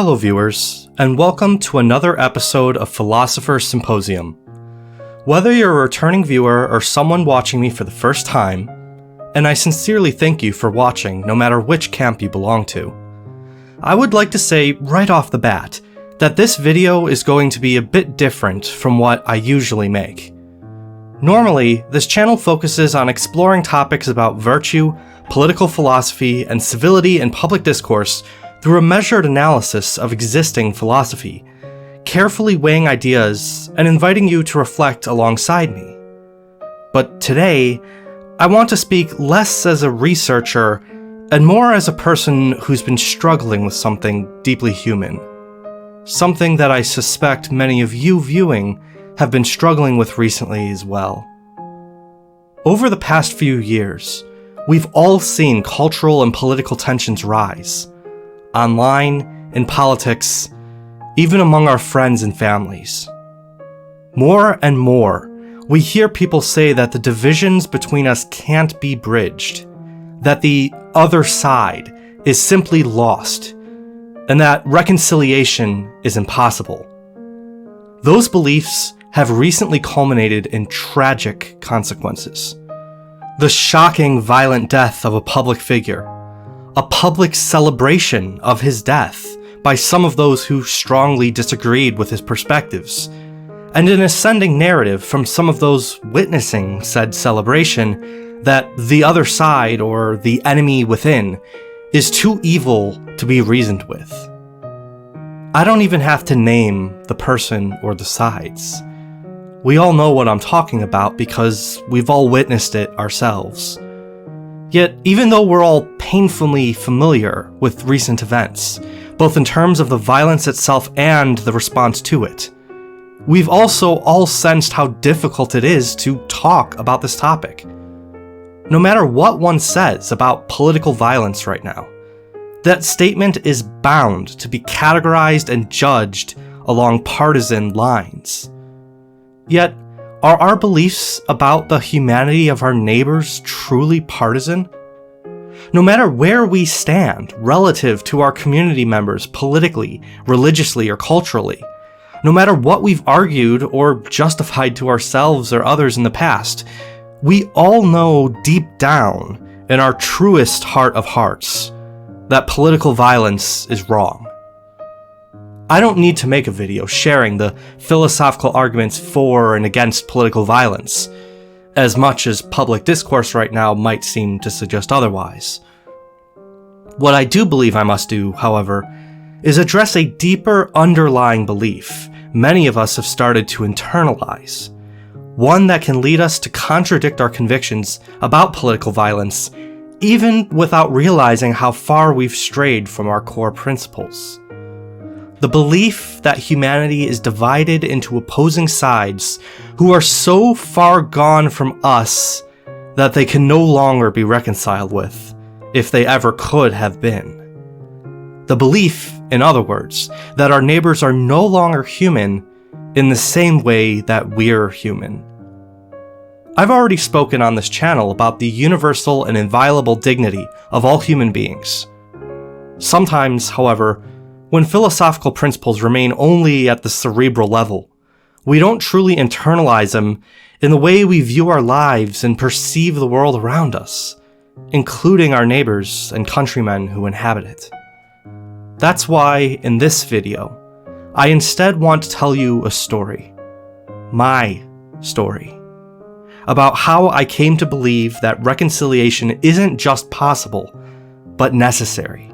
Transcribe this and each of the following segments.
Hello viewers, and welcome to another episode of Philosopher's Symposium. Whether you're a returning viewer or someone watching me for the first time, and I sincerely thank you for watching no matter which camp you belong to, I would like to say right off the bat that this video is going to be a bit different from what I usually make. Normally, this channel focuses on exploring topics about virtue, political philosophy, and civility in public discourse through a measured analysis of existing philosophy, carefully weighing ideas and inviting you to reflect alongside me. But today, I want to speak less as a researcher and more as a person who's been struggling with something deeply human. Something that I suspect many of you viewing have been struggling with recently as well. Over the past few years, we've all seen cultural and political tensions rise. Online, in politics, even among our friends and families. More and more, we hear people say that the divisions between us can't be bridged, that the other side is simply lost, and that reconciliation is impossible. Those beliefs have recently culminated in tragic consequences. The shocking, violent death of a public figure, a public celebration of his death by some of those who strongly disagreed with his perspectives, and an ascending narrative from some of those witnessing said celebration that the other side, or the enemy within, is too evil to be reasoned with. I don't even have to name the person or the sides. We all know what I'm talking about because we've all witnessed it ourselves. Yet, even though we're all painfully familiar with recent events, both in terms of the violence itself and the response to it, we've also all sensed how difficult it is to talk about this topic. No matter what one says about political violence right now, that statement is bound to be categorized and judged along partisan lines. Yet, are our beliefs about the humanity of our neighbors truly partisan? No matter where we stand relative to our community members politically, religiously, or culturally, no matter what we've argued or justified to ourselves or others in the past, we all know deep down in our truest heart of hearts that political violence is wrong. I don't need to make a video sharing the philosophical arguments for and against political violence, as much as public discourse right now might seem to suggest otherwise. What I do believe I must do, however, is address a deeper underlying belief many of us have started to internalize, one that can lead us to contradict our convictions about political violence, even without realizing how far we've strayed from our core principles. The belief that humanity is divided into opposing sides who are so far gone from us that they can no longer be reconciled with, if they ever could have been. The belief, in other words, that our neighbors are no longer human in the same way that we're human. I've already spoken on this channel about the universal and inviolable dignity of all human beings. Sometimes, however, when philosophical principles remain only at the cerebral level, we don't truly internalize them in the way we view our lives and perceive the world around us, including our neighbors and countrymen who inhabit it. That's why, in this video, I instead want to tell you a story. My story. About how I came to believe that reconciliation isn't just possible, but necessary.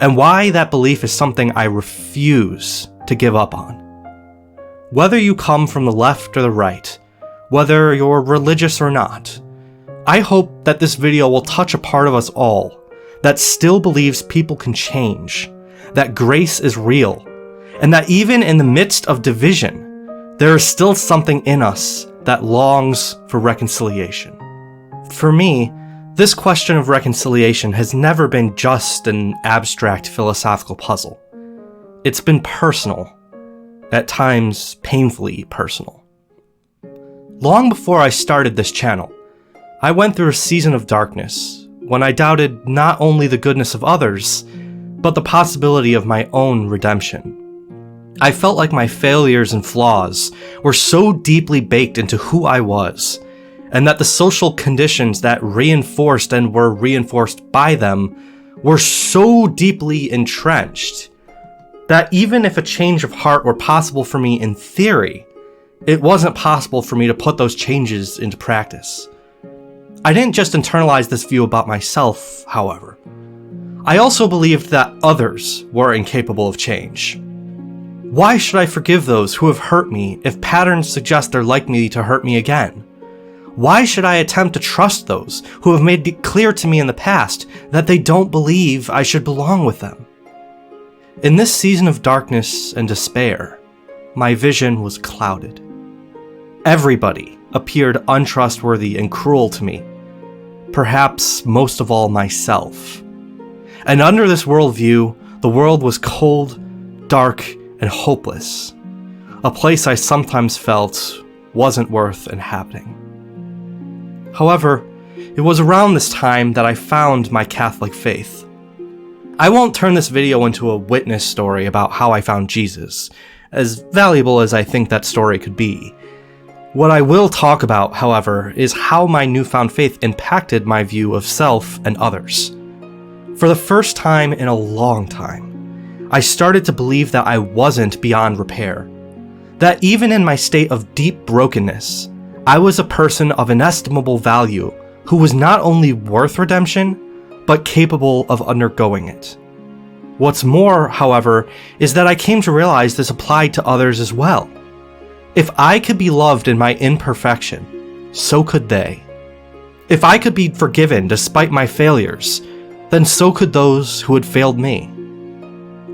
And why that belief is something I refuse to give up on. Whether you come from the left or the right, whether you're religious or not, I hope that this video will touch a part of us all that still believes people can change, that grace is real, and that even in the midst of division, there is still something in us that longs for reconciliation. For me, this question of reconciliation has never been just an abstract philosophical puzzle. It's been personal, at times painfully personal. Long before I started this channel, I went through a season of darkness when I doubted not only the goodness of others, but the possibility of my own redemption. I felt like my failures and flaws were so deeply baked into who I was, and that the social conditions that reinforced and were reinforced by them were so deeply entrenched that even if a change of heart were possible for me in theory, it wasn't possible for me to put those changes into practice. I didn't just internalize this view about myself, however. I also believed that others were incapable of change. Why should I forgive those who have hurt me if patterns suggest they're likely to hurt me again? Why should I attempt to trust those who have made it clear to me in the past that they don't believe I should belong with them? In this season of darkness and despair, my vision was clouded. Everybody appeared untrustworthy and cruel to me, perhaps most of all myself. And under this worldview, the world was cold, dark, and hopeless, a place I sometimes felt wasn't worth inhabiting. However, it was around this time that I found my Catholic faith. I won't turn this video into a witness story about how I found Jesus, as valuable as I think that story could be. What I will talk about, however, is how my newfound faith impacted my view of self and others. For the first time in a long time, I started to believe that I wasn't beyond repair. That even in my state of deep brokenness, I was a person of inestimable value who was not only worth redemption, but capable of undergoing it. What's more, however, is that I came to realize this applied to others as well. If I could be loved in my imperfection, so could they. If I could be forgiven despite my failures, then so could those who had failed me.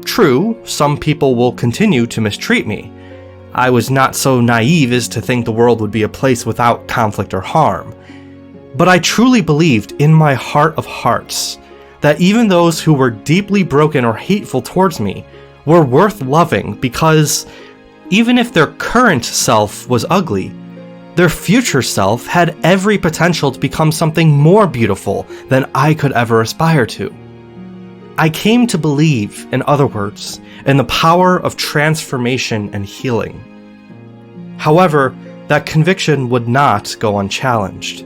True, some people will continue to mistreat me. I was not so naive as to think the world would be a place without conflict or harm. But I truly believed in my heart of hearts that even those who were deeply broken or hateful towards me were worth loving because even if their current self was ugly, their future self had every potential to become something more beautiful than I could ever aspire to. I came to believe, in other words, in the power of transformation and healing. However, that conviction would not go unchallenged.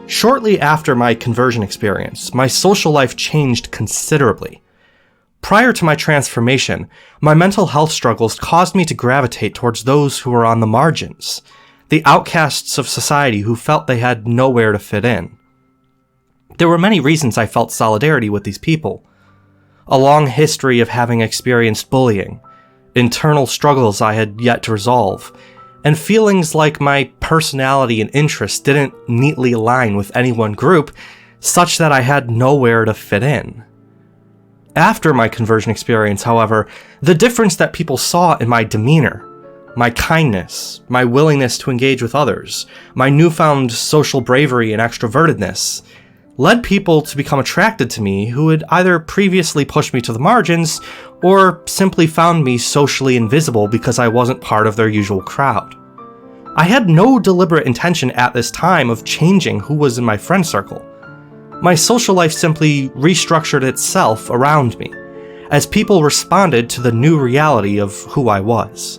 Shortly after my conversion experience, my social life changed considerably. Prior to my transformation, my mental health struggles caused me to gravitate towards those who were on the margins, the outcasts of society who felt they had nowhere to fit in. There were many reasons I felt solidarity with these people. A long history of having experienced bullying, internal struggles I had yet to resolve, and feelings like my personality and interests didn't neatly align with any one group, such that I had nowhere to fit in. After my conversion experience, however, the difference that people saw in my demeanor, my kindness, my willingness to engage with others, my newfound social bravery and extrovertedness, led people to become attracted to me who had either previously pushed me to the margins or simply found me socially invisible because I wasn't part of their usual crowd. I had no deliberate intention at this time of changing who was in my friend circle. My social life simply restructured itself around me, as people responded to the new reality of who I was.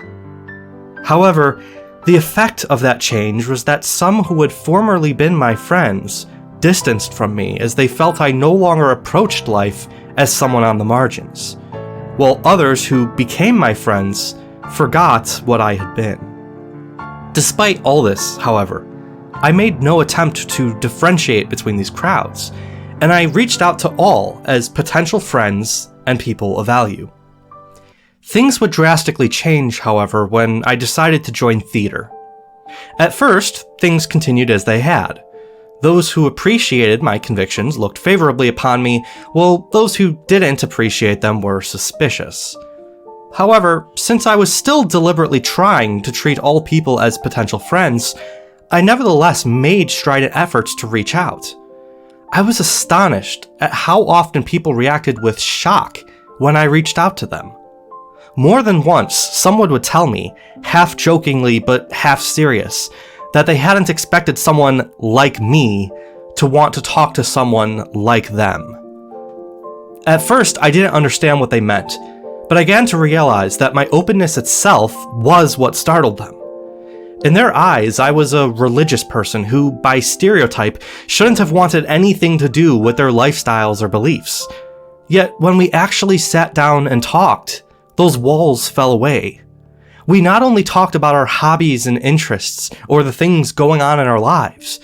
However, the effect of that change was that some who had formerly been my friends distanced from me as they felt I no longer approached life as someone on the margins, while others who became my friends forgot what I had been. Despite all this, however, I made no attempt to differentiate between these crowds, and I reached out to all as potential friends and people of value. Things would drastically change, however, when I decided to join theater. At first, things continued as they had. Those who appreciated my convictions looked favorably upon me, while those who didn't appreciate them were suspicious. However, since I was still deliberately trying to treat all people as potential friends, I nevertheless made strident efforts to reach out. I was astonished at how often people reacted with shock when I reached out to them. More than once, someone would tell me, half jokingly but half serious, that they hadn't expected someone like me to want to talk to someone like them. At first, I didn't understand what they meant, but I began to realize that my openness itself was what startled them. In their eyes, I was a religious person who, by stereotype, shouldn't have wanted anything to do with their lifestyles or beliefs. Yet, when we actually sat down and talked, those walls fell away. We not only talked about our hobbies and interests, or the things going on in our lives,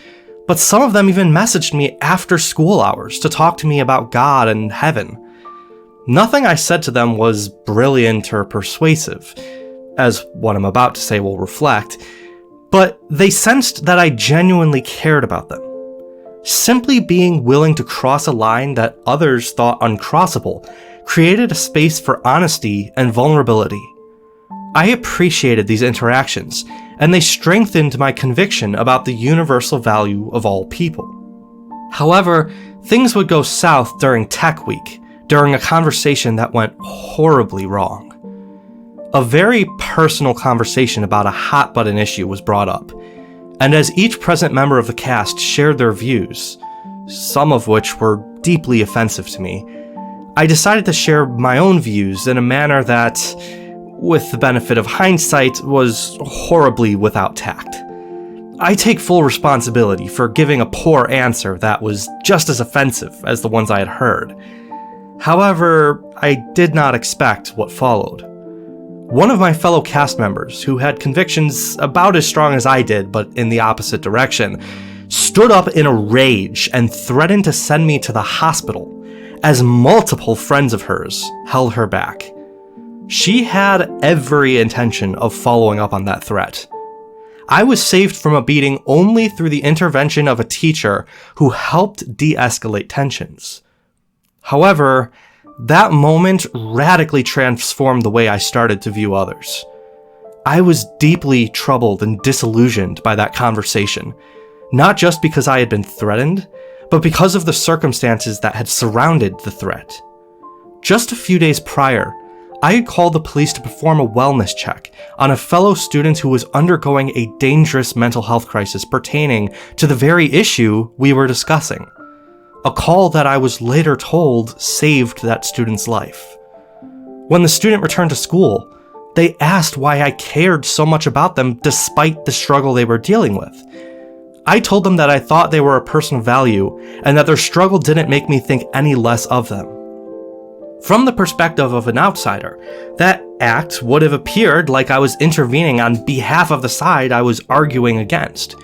but some of them even messaged me after school hours to talk to me about God and heaven. Nothing I said to them was brilliant or persuasive, as what I'm about to say will reflect, but they sensed that I genuinely cared about them. Simply being willing to cross a line that others thought uncrossable created a space for honesty and vulnerability. I appreciated these interactions, and they strengthened my conviction about the universal value of all people. However, things would go south during Tech Week, during a conversation that went horribly wrong. A very personal conversation about a hot-button issue was brought up, and as each present member of the cast shared their views, some of which were deeply offensive to me, I decided to share my own views in a manner that, with the benefit of hindsight, was horribly without tact. I take full responsibility for giving a poor answer that was just as offensive as the ones I had heard. However, I did not expect what followed. One of my fellow cast members, who had convictions about as strong as I did, but in the opposite direction, stood up in a rage and threatened to send me to the hospital, as multiple friends of hers held her back. She had every intention of following up on that threat. I was saved from a beating only through the intervention of a teacher who helped de-escalate tensions. However, that moment radically transformed the way I started to view others. I was deeply troubled and disillusioned by that conversation, not just because I had been threatened, but because of the circumstances that had surrounded the threat. Just a few days prior, I had called the police to perform a wellness check on a fellow student who was undergoing a dangerous mental health crisis pertaining to the very issue we were discussing. A call that I was later told saved that student's life. When the student returned to school, they asked why I cared so much about them despite the struggle they were dealing with. I told them that I thought they were a person of value and that their struggle didn't make me think any less of them. From the perspective of an outsider, that act would have appeared like I was intervening on behalf of the side I was arguing against.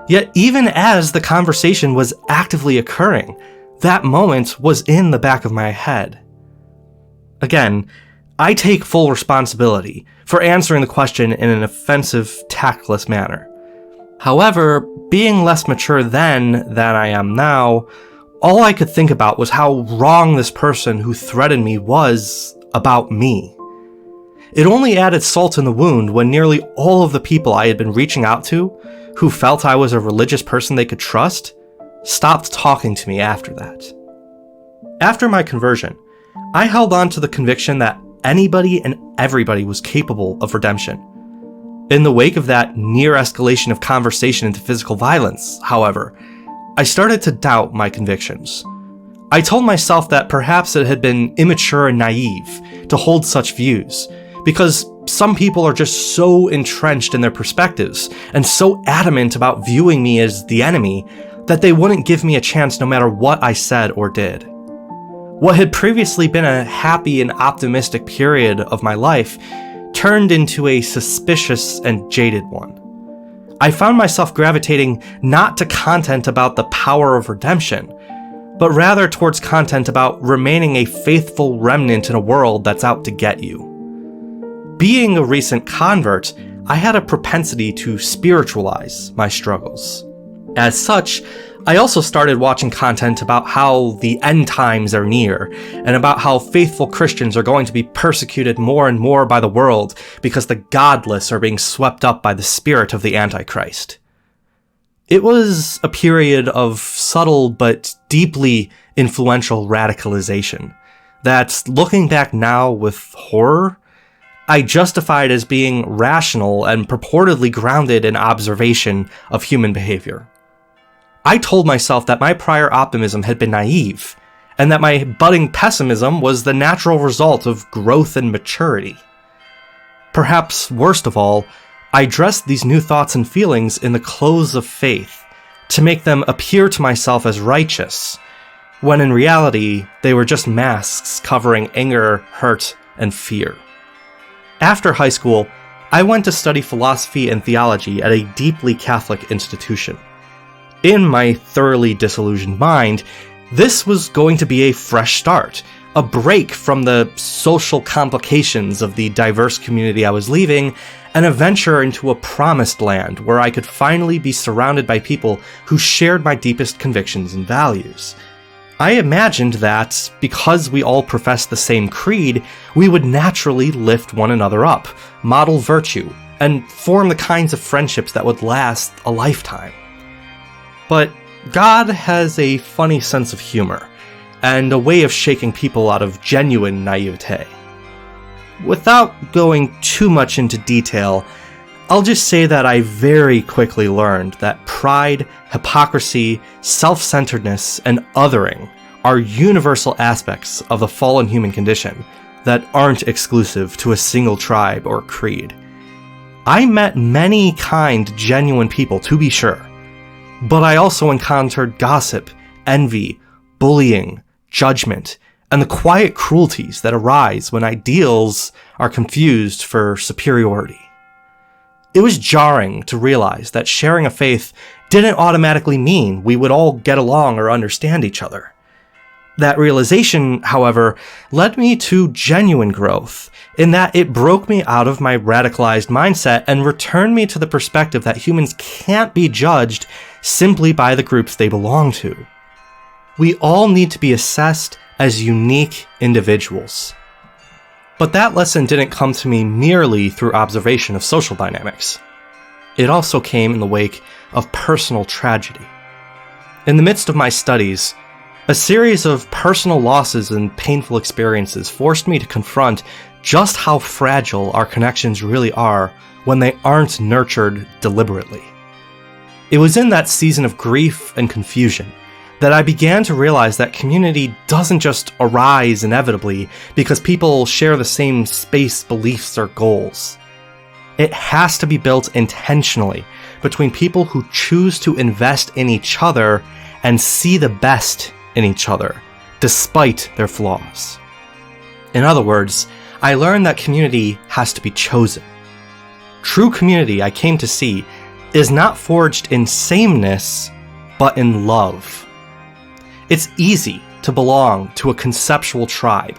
Yet even as the conversation was actively occurring, that moment was in the back of my head. Again, I take full responsibility for answering the question in an offensive, tactless manner. However, being less mature then than I am now, all I could think about was how wrong this person who threatened me was about me. It only added salt in the wound when nearly all of the people I had been reaching out to, who felt I was a religious person they could trust, stopped talking to me after that. After my conversion, I held on to the conviction that anybody and everybody was capable of redemption. In the wake of that near escalation of conversation into physical violence, however, I started to doubt my convictions. I told myself that perhaps it had been immature and naive to hold such views, because some people are just so entrenched in their perspectives and so adamant about viewing me as the enemy that they wouldn't give me a chance no matter what I said or did. What had previously been a happy and optimistic period of my life turned into a suspicious and jaded one. I found myself gravitating not to content about the power of redemption, but rather towards content about remaining a faithful remnant in a world that's out to get you. Being a recent convert, I had a propensity to spiritualize my struggles. As such, I also started watching content about how the end times are near, and about how faithful Christians are going to be persecuted more and more by the world because the godless are being swept up by the spirit of the Antichrist. It was a period of subtle but deeply influential radicalization that, looking back now with horror, I justified as being rational and purportedly grounded in observation of human behavior. I told myself that my prior optimism had been naive, and that my budding pessimism was the natural result of growth and maturity. Perhaps worst of all, I dressed these new thoughts and feelings in the clothes of faith to make them appear to myself as righteous, when in reality, they were just masks covering anger, hurt, and fear. After high school, I went to study philosophy and theology at a deeply Catholic institution. In my thoroughly disillusioned mind, this was going to be a fresh start, a break from the social complications of the diverse community I was leaving, and a venture into a promised land where I could finally be surrounded by people who shared my deepest convictions and values. I imagined that, because we all professed the same creed, we would naturally lift one another up, model virtue, and form the kinds of friendships that would last a lifetime. But God has a funny sense of humor, and a way of shaking people out of genuine naivete. Without going too much into detail, I'll just say that I very quickly learned that pride, hypocrisy, self-centeredness, and othering are universal aspects of the fallen human condition that aren't exclusive to a single tribe or creed. I met many kind, genuine people, to be sure, but I also encountered gossip, envy, bullying, judgment, and the quiet cruelties that arise when ideals are confused for superiority. It was jarring to realize that sharing a faith didn't automatically mean we would all get along or understand each other. That realization, however, led me to genuine growth, in that it broke me out of my radicalized mindset and returned me to the perspective that humans can't be judged simply by the groups they belong to. We all need to be assessed as unique individuals. But that lesson didn't come to me merely through observation of social dynamics. It also came in the wake of personal tragedy. In the midst of my studies, a series of personal losses and painful experiences forced me to confront just how fragile our connections really are when they aren't nurtured deliberately. It was in that season of grief and confusion that I began to realize that community doesn't just arise inevitably because people share the same space, beliefs, or goals. It has to be built intentionally between people who choose to invest in each other and see the best in each other, despite their flaws. In other words, I learned that community has to be chosen. True community, I came to see, is not forged in sameness, but in love. It's easy to belong to a conceptual tribe.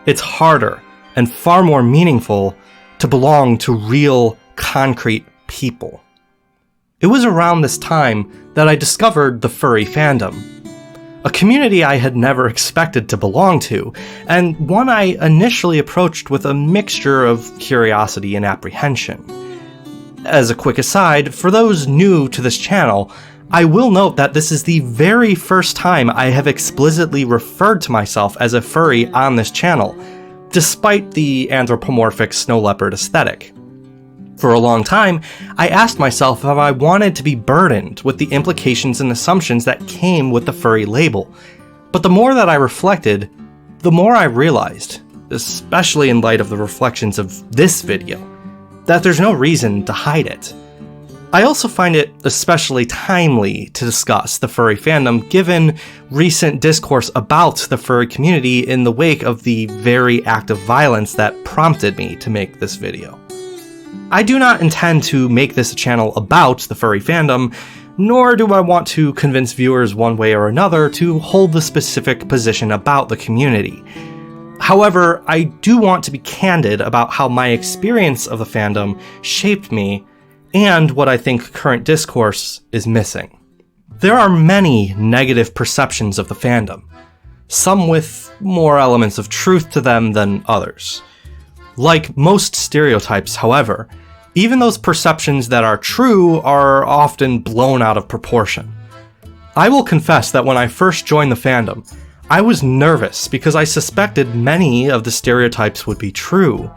It's harder and far more meaningful to belong to real, concrete people. It was around this time that I discovered the furry fandom, a community I had never expected to belong to, and one I initially approached with a mixture of curiosity and apprehension. As a quick aside, for those new to this channel, I will note that this is the very first time I have explicitly referred to myself as a furry on this channel, despite the anthropomorphic snow leopard aesthetic. For a long time, I asked myself if I wanted to be burdened with the implications and assumptions that came with the furry label, but the more that I reflected, the more I realized, especially in light of the reflections of this video, that there's no reason to hide it. I also find it especially timely to discuss the furry fandom given recent discourse about the furry community in the wake of the very act of violence that prompted me to make this video. I do not intend to make this a channel about the furry fandom, nor do I want to convince viewers one way or another to hold the specific position about the community. However, I do want to be candid about how my experience of the fandom shaped me and what I think current discourse is missing. There are many negative perceptions of the fandom, some with more elements of truth to them than others. Like most stereotypes, however, even those perceptions that are true are often blown out of proportion. I will confess that when I first joined the fandom, I was nervous because I suspected many of the stereotypes would be true.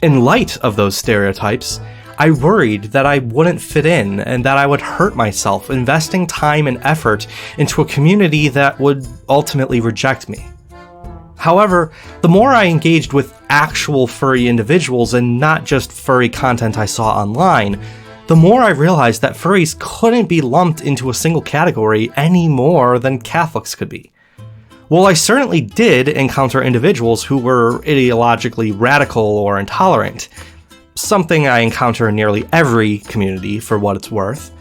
In light of those stereotypes, I worried that I wouldn't fit in and that I would hurt myself investing time and effort into a community that would ultimately reject me. However, the more I engaged with actual furry individuals and not just furry content I saw online, the more I realized that furries couldn't be lumped into a single category any more than Catholics could be. While I certainly did encounter individuals who were ideologically radical or intolerant, something I encounter in nearly every community for what it's worth,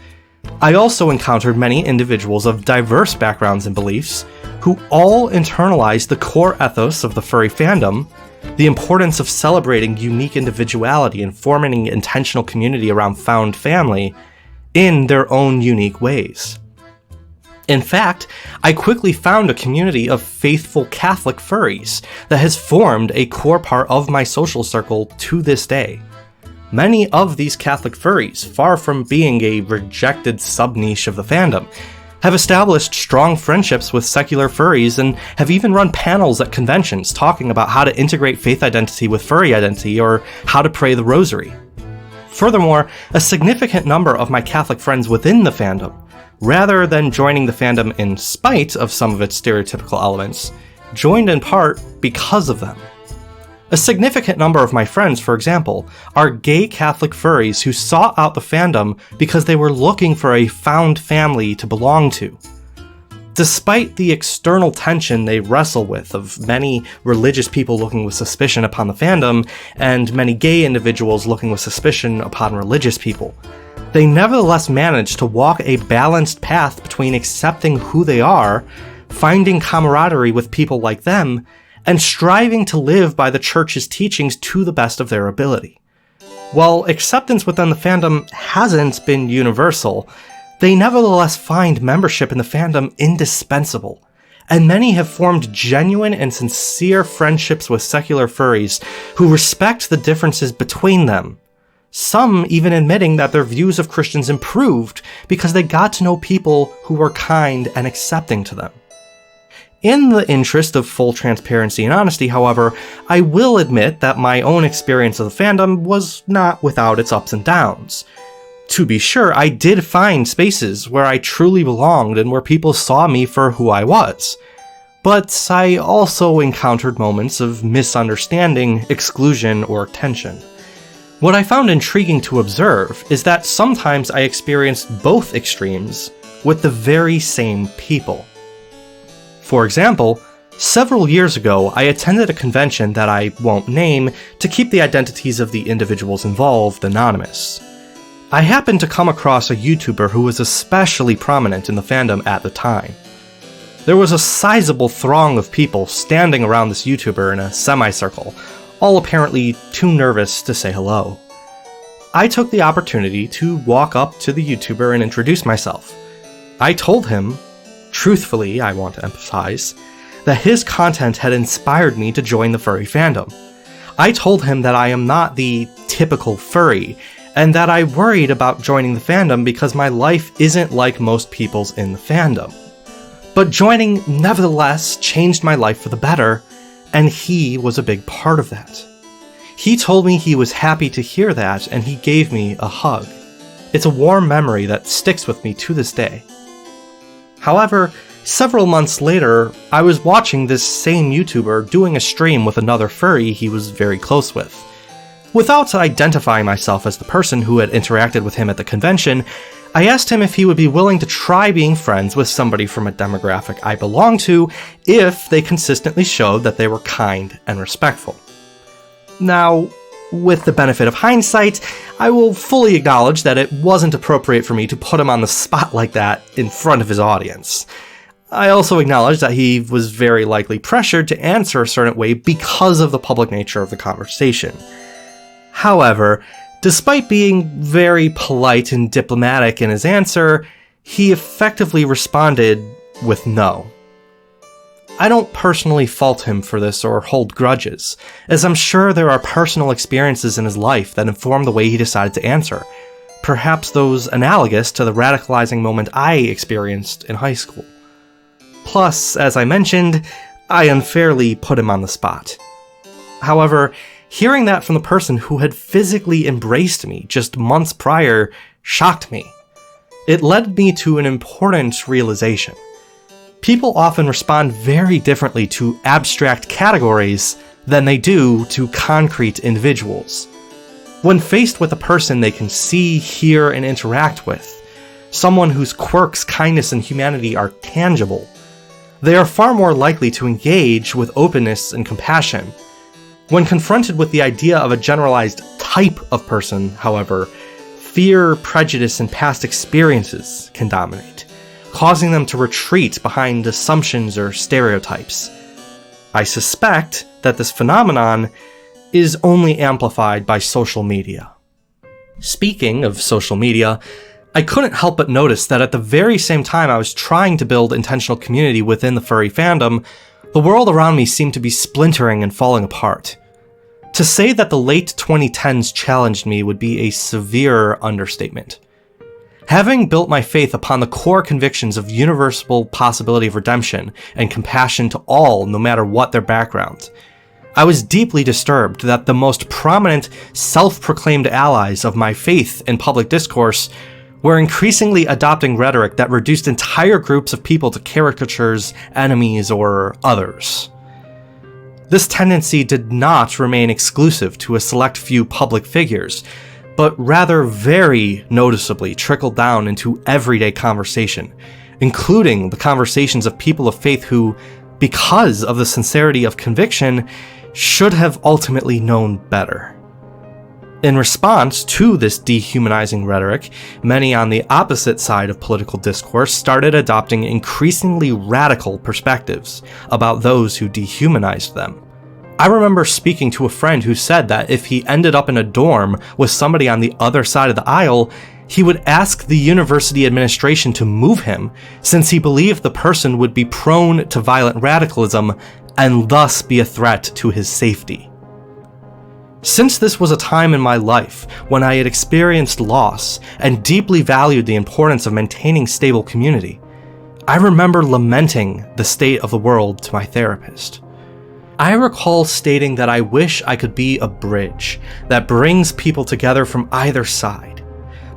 I also encountered many individuals of diverse backgrounds and beliefs who all internalized the core ethos of the furry fandom, the importance of celebrating unique individuality and forming intentional community around found family, in their own unique ways. In fact, I quickly found a community of faithful Catholic furries that has formed a core part of my social circle to this day. Many of these Catholic furries, far from being a rejected sub-niche of the fandom, have established strong friendships with secular furries and have even run panels at conventions talking about how to integrate faith identity with furry identity or how to pray the rosary. Furthermore, a significant number of my Catholic friends within the fandom, rather than joining the fandom in spite of some of its stereotypical elements, joined in part because of them. A significant number of my friends, for example, are gay Catholic furries who sought out the fandom because they were looking for a found family to belong to. Despite the external tension they wrestle with of many religious people looking with suspicion upon the fandom, and many gay individuals looking with suspicion upon religious people, they nevertheless manage to walk a balanced path between accepting who they are, finding camaraderie with people like them, and striving to live by the church's teachings to the best of their ability. While acceptance within the fandom hasn't been universal, they nevertheless find membership in the fandom indispensable, and many have formed genuine and sincere friendships with secular furries who respect the differences between them, some even admitting that their views of Christians improved because they got to know people who were kind and accepting to them. In the interest of full transparency and honesty, however, I will admit that my own experience of the fandom was not without its ups and downs. To be sure, I did find spaces where I truly belonged and where people saw me for who I was. But I also encountered moments of misunderstanding, exclusion, or tension. What I found intriguing to observe is that sometimes I experienced both extremes with the very same people. For example, several years ago, I attended a convention that I won't name to keep the identities of the individuals involved anonymous. I happened to come across a YouTuber who was especially prominent in the fandom at the time. There was a sizable throng of people standing around this YouTuber in a semicircle, all apparently too nervous to say hello. I took the opportunity to walk up to the YouTuber and introduce myself. I told him, truthfully, I want to emphasize, that his content had inspired me to join the furry fandom. I told him that I am not the typical furry, and that I worried about joining the fandom because my life isn't like most people's in the fandom. But joining nevertheless changed my life for the better, and he was a big part of that. He told me he was happy to hear that, and he gave me a hug. It's a warm memory that sticks with me to this day. However, several months later, I was watching this same YouTuber doing a stream with another furry he was very close with. Without identifying myself as the person who had interacted with him at the convention, I asked him if he would be willing to try being friends with somebody from a demographic I belong to if they consistently showed that they were kind and respectful. Now, with the benefit of hindsight, I will fully acknowledge that it wasn't appropriate for me to put him on the spot like that in front of his audience. I also acknowledge that he was very likely pressured to answer a certain way because of the public nature of the conversation. However, despite being very polite and diplomatic in his answer, he effectively responded with no. I don't personally fault him for this or hold grudges, as I'm sure there are personal experiences in his life that inform the way he decided to answer, perhaps those analogous to the radicalizing moment I experienced in high school. Plus, as I mentioned, I unfairly put him on the spot. However, Hearing that from the person who had physically embraced me just months prior shocked me. It led me to an important realization. People often respond very differently to abstract categories than they do to concrete individuals. When faced with a person they can see, hear, and interact with, someone whose quirks, kindness, and humanity are tangible, they are far more likely to engage with openness and compassion. When confronted with the idea of a generalized type of person, however, fear, prejudice, and past experiences can dominate, causing them to retreat behind assumptions or stereotypes. I suspect that this phenomenon is only amplified by social media. Speaking of social media, I couldn't help but notice that at the very same time I was trying to build intentional community within the furry fandom, the world around me seemed to be splintering and falling apart. To say that the late 2010s challenged me would be a severe understatement. Having built my faith upon the core convictions of universal possibility of redemption and compassion to all, no matter what their background, I was deeply disturbed that the most prominent self-proclaimed allies of my faith in public discourse were increasingly adopting rhetoric that reduced entire groups of people to caricatures, enemies, or others. This tendency did not remain exclusive to a select few public figures, but rather very noticeably trickled down into everyday conversation, including the conversations of people of faith who, because of the sincerity of conviction, should have ultimately known better. In response to this dehumanizing rhetoric, many on the opposite side of political discourse started adopting increasingly radical perspectives about those who dehumanized them. I remember speaking to a friend who said that if he ended up in a dorm with somebody on the other side of the aisle, he would ask the university administration to move him, since he believed the person would be prone to violent radicalism and thus be a threat to his safety. Since this was a time in my life when I had experienced loss and deeply valued the importance of maintaining stable community, I remember lamenting the state of the world to my therapist. I recall stating that I wish I could be a bridge that brings people together from either side,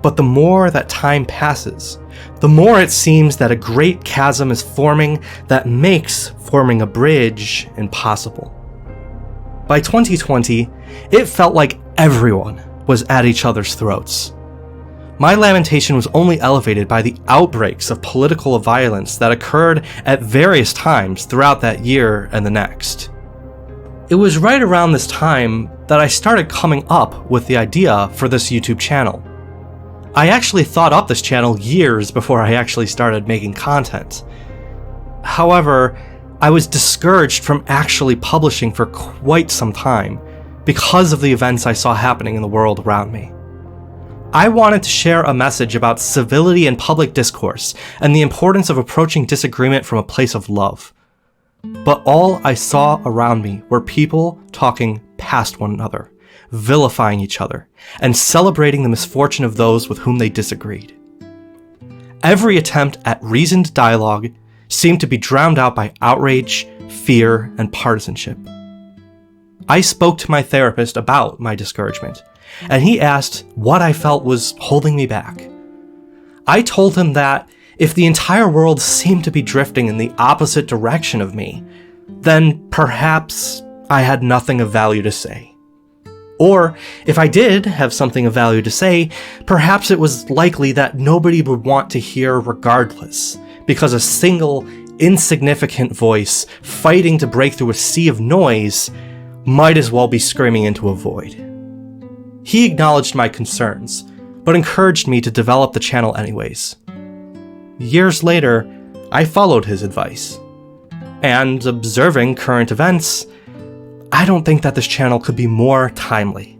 but the more that time passes, the more it seems that a great chasm is forming that makes forming a bridge impossible. By 2020, it felt like everyone was at each other's throats. My lamentation was only elevated by the outbreaks of political violence that occurred at various times throughout that year and the next. It was right around this time that I started coming up with the idea for this YouTube channel. I actually thought up this channel years before I actually started making content. However, I was discouraged from actually publishing for quite some time because of the events I saw happening in the world around me. I wanted to share a message about civility in public discourse and the importance of approaching disagreement from a place of love. But all I saw around me were people talking past one another, vilifying each other, and celebrating the misfortune of those with whom they disagreed. Every attempt at reasoned dialogue seemed to be drowned out by outrage, fear, and partisanship. I spoke to my therapist about my discouragement, and he asked what I felt was holding me back. I told him that if the entire world seemed to be drifting in the opposite direction of me, then perhaps I had nothing of value to say. Or, if I did have something of value to say, perhaps it was likely that nobody would want to hear regardless, because a single, insignificant voice fighting to break through a sea of noise might as well be screaming into a void. He acknowledged my concerns, but encouraged me to develop the channel anyways. Years later, I followed his advice. And observing current events, I don't think that this channel could be more timely.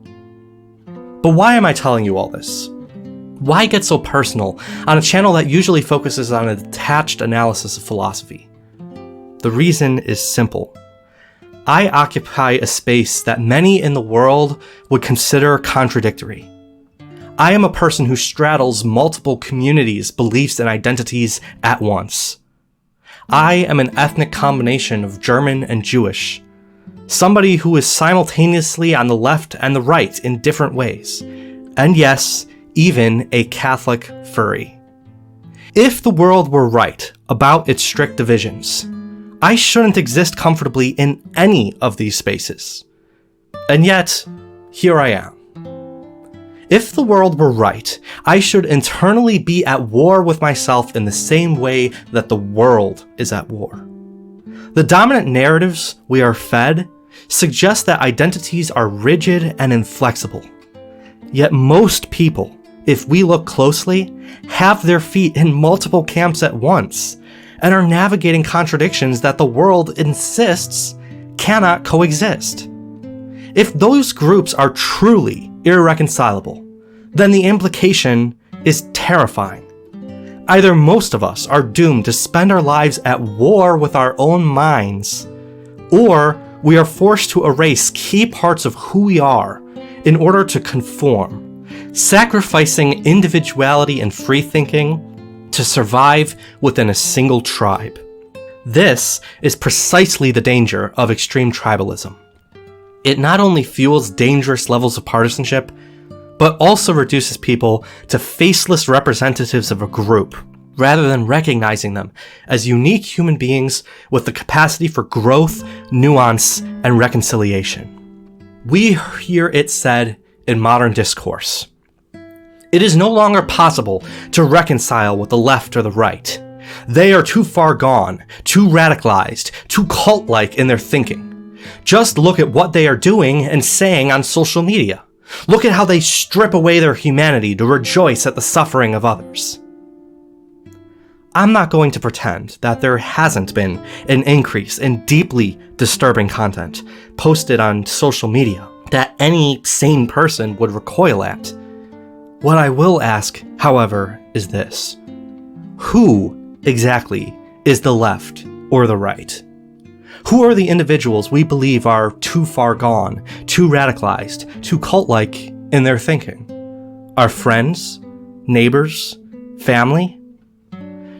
But why am I telling you all this? Why get so personal on a channel that usually focuses on a detached analysis of philosophy? The reason is simple. I occupy a space that many in the world would consider contradictory. I am a person who straddles multiple communities, beliefs, and identities at once. I am an ethnic combination of German and Jewish. Somebody who is simultaneously on the left and the right in different ways. And yes, even a Catholic furry. If the world were right about its strict divisions, I shouldn't exist comfortably in any of these spaces. And yet, here I am. If the world were right, I should internally be at war with myself in the same way that the world is at war. The dominant narratives we are fed suggest that identities are rigid and inflexible. Yet most people, if we look closely, have their feet in multiple camps at once and are navigating contradictions that the world insists cannot coexist. If those groups are truly irreconcilable, then the implication is terrifying. Either most of us are doomed to spend our lives at war with our own minds, or we are forced to erase key parts of who we are in order to conform, sacrificing individuality and free thinking to survive within a single tribe. This is precisely the danger of extreme tribalism. It not only fuels dangerous levels of partisanship, but also reduces people to faceless representatives of a group, rather than recognizing them as unique human beings with the capacity for growth, nuance, and reconciliation. We hear it said in modern discourse, "It is no longer possible to reconcile with the left or the right. They are too far gone, too radicalized, too cult-like in their thinking. Just look at what they are doing and saying on social media. Look at how they strip away their humanity to rejoice at the suffering of others." I'm not going to pretend that there hasn't been an increase in deeply disturbing content posted on social media that any sane person would recoil at. What I will ask, however, is this: who exactly is the left or the right? Who are the individuals we believe are too far gone, too radicalized, too cult-like in their thinking? Our friends, neighbors, family?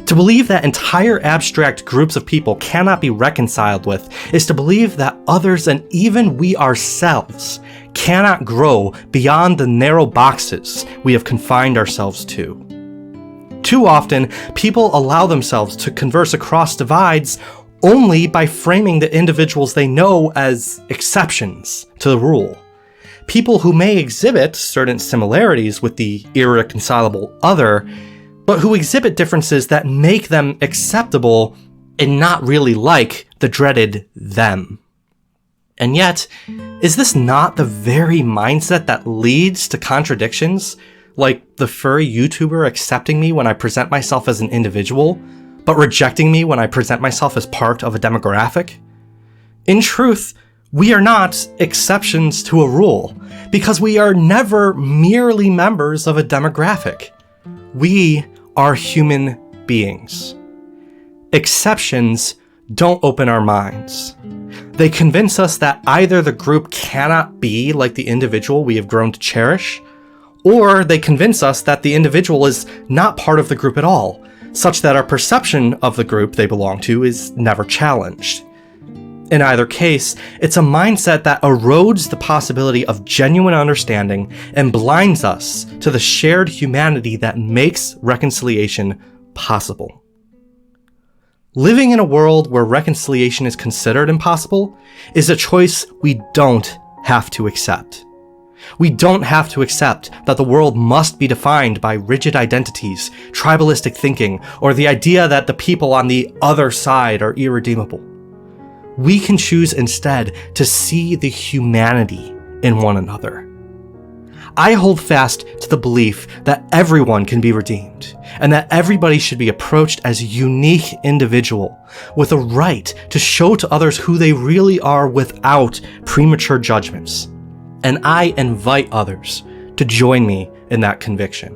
To believe that entire abstract groups of people cannot be reconciled with is to believe that others and even we ourselves cannot grow beyond the narrow boxes we have confined ourselves to. Too often, people allow themselves to converse across divides only by framing the individuals they know as exceptions to the rule. People who may exhibit certain similarities with the irreconcilable other, but who exhibit differences that make them acceptable and not really like the dreaded them. And yet, is this not the very mindset that leads to contradictions, like the furry YouTuber accepting me when I present myself as an individual, but rejecting me when I present myself as part of a demographic? In truth, we are not exceptions to a rule, because we are never merely members of a demographic. We are human beings. Exceptions don't open our minds. They convince us that either the group cannot be like the individual we have grown to cherish, or they convince us that the individual is not part of the group at all, such that our perception of the group they belong to is never challenged. In either case, it's a mindset that erodes the possibility of genuine understanding and blinds us to the shared humanity that makes reconciliation possible. Living in a world where reconciliation is considered impossible is a choice we don't have to accept. We don't have to accept that the world must be defined by rigid identities, tribalistic thinking, or the idea that the people on the other side are irredeemable. We can choose instead to see the humanity in one another. I hold fast to the belief that everyone can be redeemed, and that everybody should be approached as a unique individual with a right to show to others who they really are without premature judgments. And I invite others to join me in that conviction.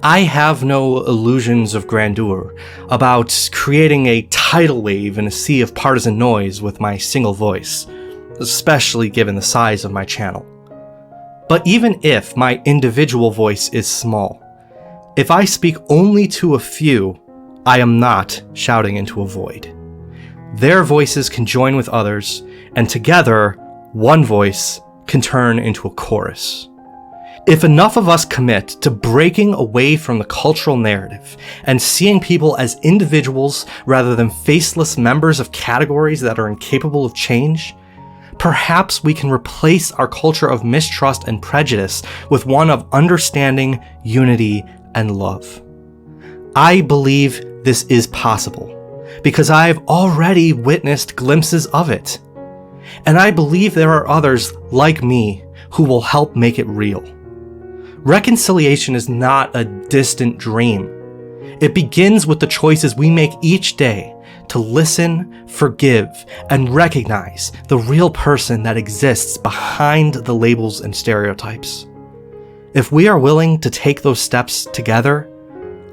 I have no illusions of grandeur about creating a tidal wave in a sea of partisan noise with my single voice, especially given the size of my channel. But even if my individual voice is small, if I speak only to a few, I am not shouting into a void. Their voices can join with others, and together, one voice can turn into a chorus. If enough of us commit to breaking away from the cultural narrative and seeing people as individuals rather than faceless members of categories that are incapable of change, perhaps we can replace our culture of mistrust and prejudice with one of understanding, unity, and love. I believe this is possible because I've already witnessed glimpses of it. And I believe there are others like me who will help make it real. Reconciliation is not a distant dream. It begins with the choices we make each day to listen, forgive, and recognize the real person that exists behind the labels and stereotypes. If we are willing to take those steps together,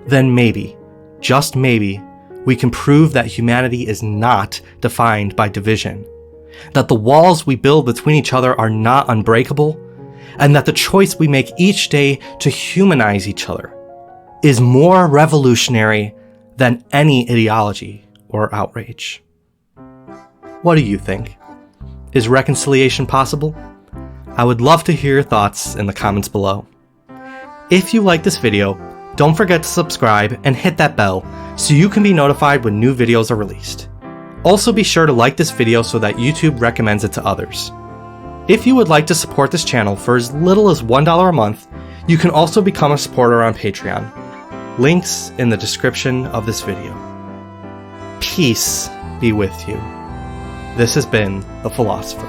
then maybe, just maybe, we can prove that humanity is not defined by division, that the walls we build between each other are not unbreakable, and that the choice we make each day to humanize each other is more revolutionary than any ideology or outrage. What do you think? Is reconciliation possible? I would love to hear your thoughts in the comments below. If you like this video, don't forget to subscribe and hit that bell so you can be notified when new videos are released. Also be sure to like this video so that YouTube recommends it to others. If you would like to support this channel for as little as $1 a month, you can also become a supporter on Patreon. Links in the description of this video. Peace be with you. This has been The Philosopher.